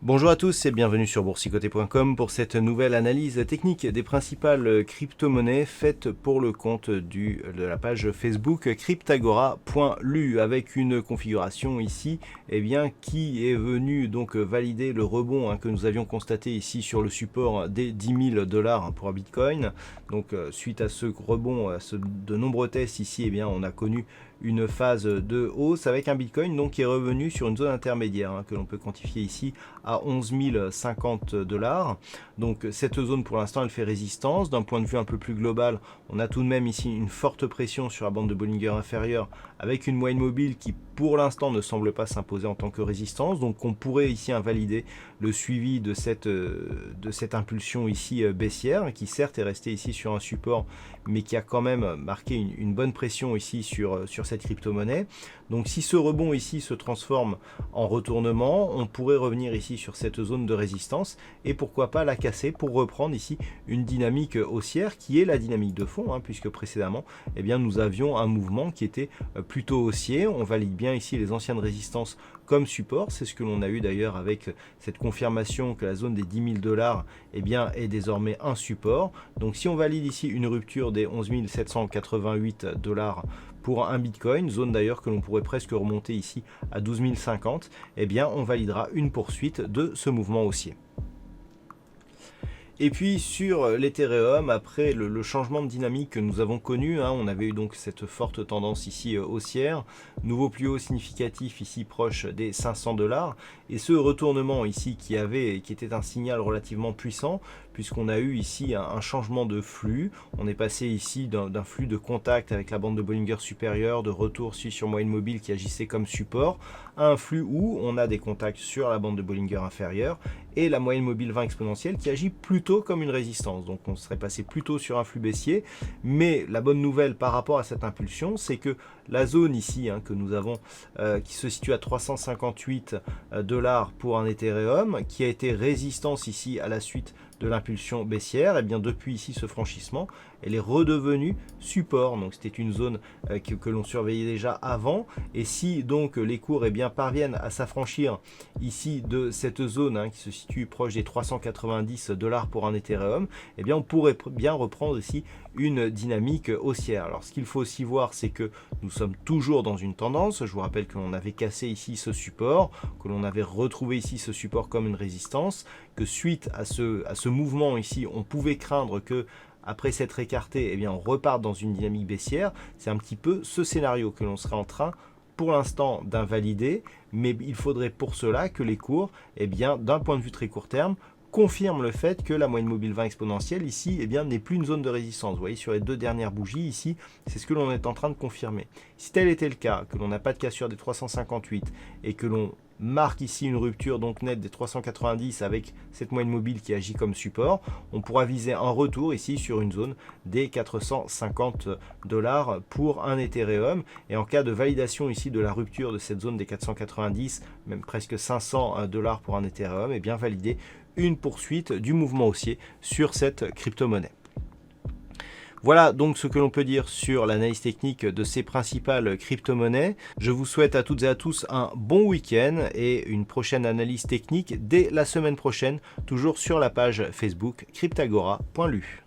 Bonjour à tous et bienvenue sur boursicoté.com pour cette nouvelle analyse technique des principales crypto-monnaies faites pour le compte de la page Facebook cryptagora.lu avec une configuration ici qui est venue donc valider le rebond que nous avions constaté ici sur le support des 10 000 $ pour un Bitcoin. Donc suite à ce rebond, de nombreux tests ici, on a connu une phase de hausse avec un Bitcoin donc qui est revenu sur une zone intermédiaire que l'on peut quantifier ici à 11 050 $. Donc cette zone pour l'instant elle fait résistance. D'un point de vue un peu plus global, on a tout de même ici une forte pression sur la bande de Bollinger inférieure avec une moyenne mobile qui pour l'instant ne semble pas s'imposer en tant que résistance. Donc on pourrait ici invalider le suivi de cette impulsion ici baissière qui certes est restée ici sur un support mais qui a quand même marqué une bonne pression ici sur cette crypto-monnaie. Donc si ce rebond ici se transforme en retournement, on pourrait revenir ici sur cette zone de résistance et pourquoi pas la casser pour reprendre ici une dynamique haussière qui est la dynamique de fond, puisque précédemment nous avions un mouvement qui était plutôt haussier. On valide bien ici les anciennes résistances comme support, c'est ce que l'on a eu d'ailleurs avec cette confirmation que la zone des 10 000 $ est désormais un support. Donc si on valide ici une rupture des 11 788 $ pour un Bitcoin, zone d'ailleurs que l'on pourrait presque remonter ici à 12 050, on validera une poursuite de ce mouvement haussier. Et puis sur l'Ethereum, après le changement de dynamique que nous avons connu, on avait eu donc cette forte tendance ici haussière, nouveau plus haut significatif ici proche des 500 $, et ce retournement ici qui était un signal relativement puissant, puisqu'on a eu ici un changement de flux. On est passé ici d'un flux de contact avec la bande de Bollinger supérieure, de retour sur moyenne mobile qui agissait comme support, à un flux où on a des contacts sur la bande de Bollinger inférieure et la moyenne mobile 20 exponentielle qui agit plutôt comme une résistance. Donc on serait passé plutôt sur un flux baissier, mais la bonne nouvelle par rapport à cette impulsion, c'est que la zone ici que nous avons, qui se situe à 358 $ pour un Ethereum, qui a été résistance ici à la suite de l'impulsion baissière, depuis ici ce franchissement, elle est redevenue support. Donc c'était une zone que l'on surveillait déjà avant, et si donc les cours parviennent à s'affranchir ici de cette zone qui se situe proche des 390 $ pour un Ethereum, on pourrait bien reprendre ici une dynamique haussière. Alors ce qu'il faut aussi voir, c'est que nous sommes toujours dans une tendance. Je vous rappelle que l'on avait cassé ici ce support, que l'on avait retrouvé ici ce support comme une résistance, que suite à ce mouvement ici, on pouvait craindre que après s'être écarté, on reparte dans une dynamique baissière. C'est un petit peu ce scénario que l'on serait en train pour l'instant d'invalider, mais il faudrait pour cela que les cours, d'un point de vue très court terme, confirme le fait que la moyenne mobile 20 exponentielle ici n'est plus une zone de résistance. Vous voyez sur les deux dernières bougies ici, c'est ce que l'on est en train de confirmer. Si tel était le cas, que l'on n'a pas de cassure des 358 et que l'on marque ici une rupture donc nette des 390 avec cette moyenne mobile qui agit comme support, on pourra viser un retour ici sur une zone des 450 $ pour un Ethereum, et en cas de validation ici de la rupture de cette zone des 490, même presque 500 $ pour un Ethereum, valider une poursuite du mouvement haussier sur cette crypto-monnaie. Voilà donc ce que l'on peut dire sur l'analyse technique de ces principales crypto-monnaies. Je vous souhaite à toutes et à tous un bon week-end et une prochaine analyse technique dès la semaine prochaine, toujours sur la page Facebook cryptagora.lu.